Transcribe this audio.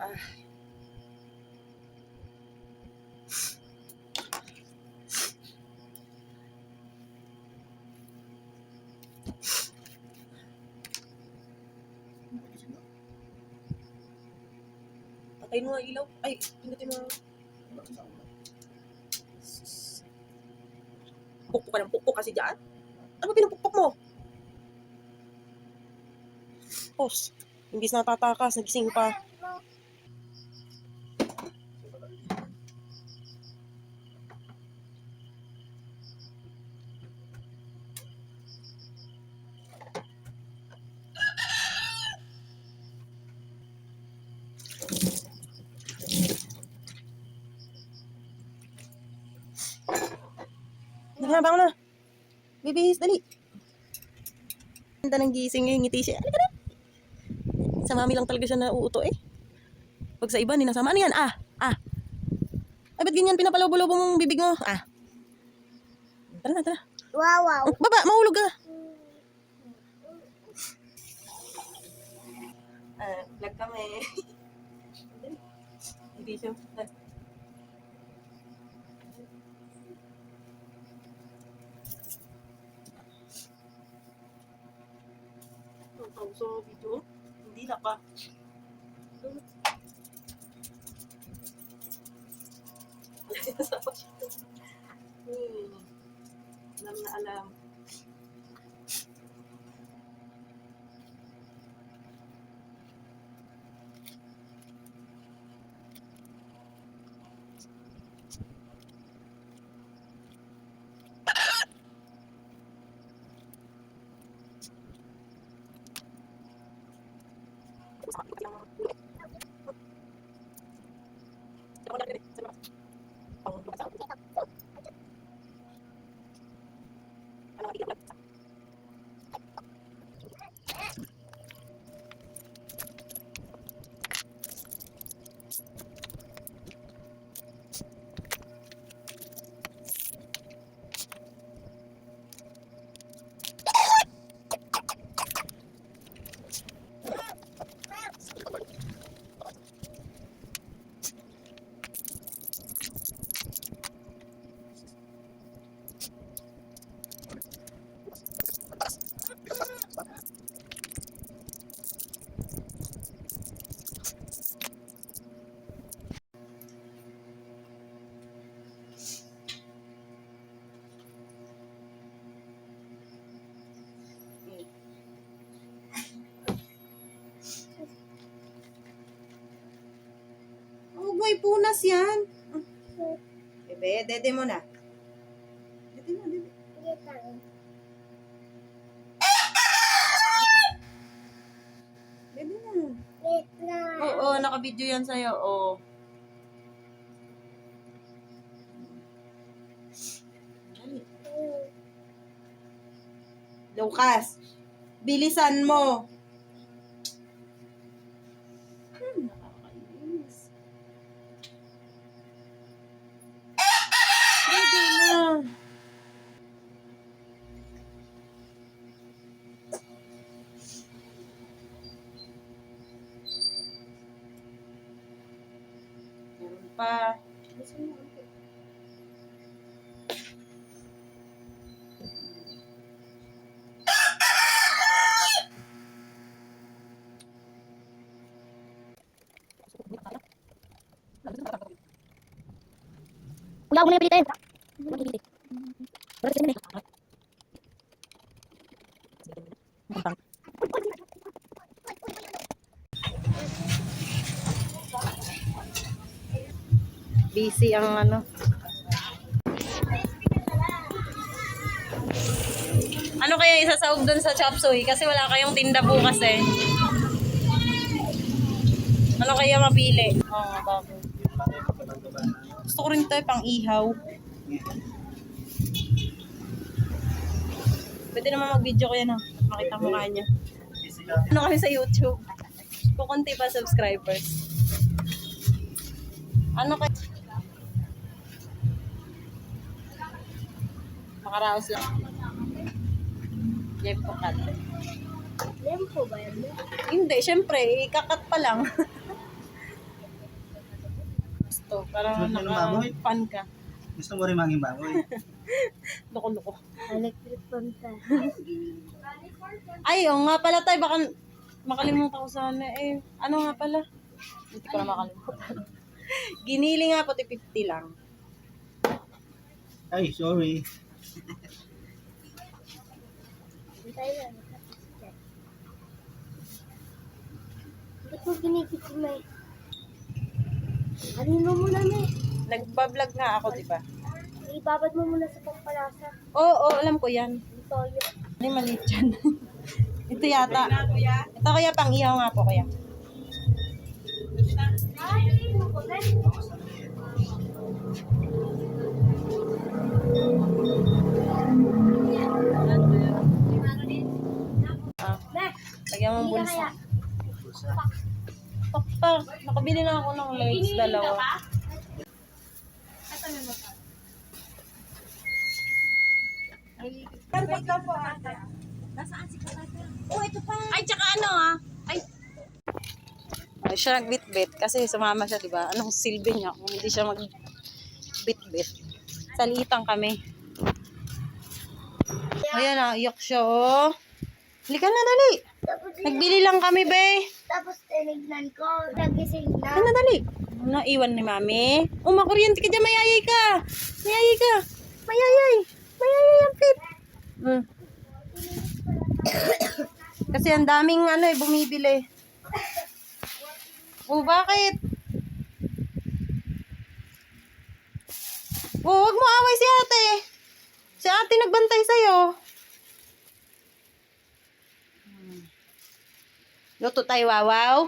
Ah. Patayin mo ang ilaw. Ay, pindutin mo. Pukpuk ka ng pukpuk kasi dyan. Ano ba pinupukpuk mo? Pos, imbis na tatakas, nagising pa. Bangon na. Bibihis, dali. Ganda ng gising eh, ngiti siya. Halika na. Sa mami lang talaga siya nauuto eh. Pag sa iba, ninasama. Ano yan? Ah. Ay, ba't ganyan pinapalobo-lobo mong bibig mo? Ah. Tara na. Wow. Baba, mahulog ka. Vlog kami. Hindi siya. So, video. Hindi na pa. Alam na alam. Boy, punas yan. Bebe, dede mo na. Dede mo. Dede na. Oo, naka-video yan sa'yo. Oo. Lucas, bilisan mo. Nakakainis. Dede na. Meron pa. Wala ko na yung pilitin. Busy ang ano. Ano kaya isasahog doon sa chop suey? Kasi wala kayong tinda bukas eh. Ano kaya mapili? Bakit? Gusto ko rin ito pang ihaw. Pwede naman mag-video ko yan ha. Makita mo kanya. Ano kami sa YouTube? Kukunti pa subscribers. Ano kaya? Makaraos lang. Lempo cut. Lempo ba yan? Hindi, syempre, ikakat pa lang. to. Para Suot mo ng baboy? naka-pan ka. Gusto mo rin maging baboy? Loko-loko. Electric fan ka. Ay, oo nga pala tayo. Baka makalimutan ko sana eh. Ano nga pala? Hindi ko na makalimutan. Ginili nga pati 50 lang. Ay, sorry. Ba't mo kinikit mo eh? Kanino mo na eh? Nagbablog nga ako, di ba? Ibabad mo muna sa pampalasa. Oo, alam ko yan. Ito yun. Ay, maliit yan. Ito yata. Ito kaya pang ihaw nga po kaya. Ah, lagyan mo ng bulsa. Pa, nakabili na ako ng legs, dalawa. Ay, tsaka ano ah. Ay. Ay, siya nagbitbit kasi sumama siya, di ba? Anong silbi niya kung hindi siya magbitbit? Salitan kami. Ayan ah, iyak siya oh. Halika na, dali. Nagbili lang kami, be. Tapos tinignan ko, nagising na. Ano, dali. Naiwan ni mami. Makuryente ka dyan, mayayay ka. Mayayay ka. Mayayay. Mayayay ang pip. Kasi ang daming ano eh, bumibili. Oh, bakit? Oh, wag mo away si ate. Si ate nagbantay sa'yo. Luto tayo, wawaw.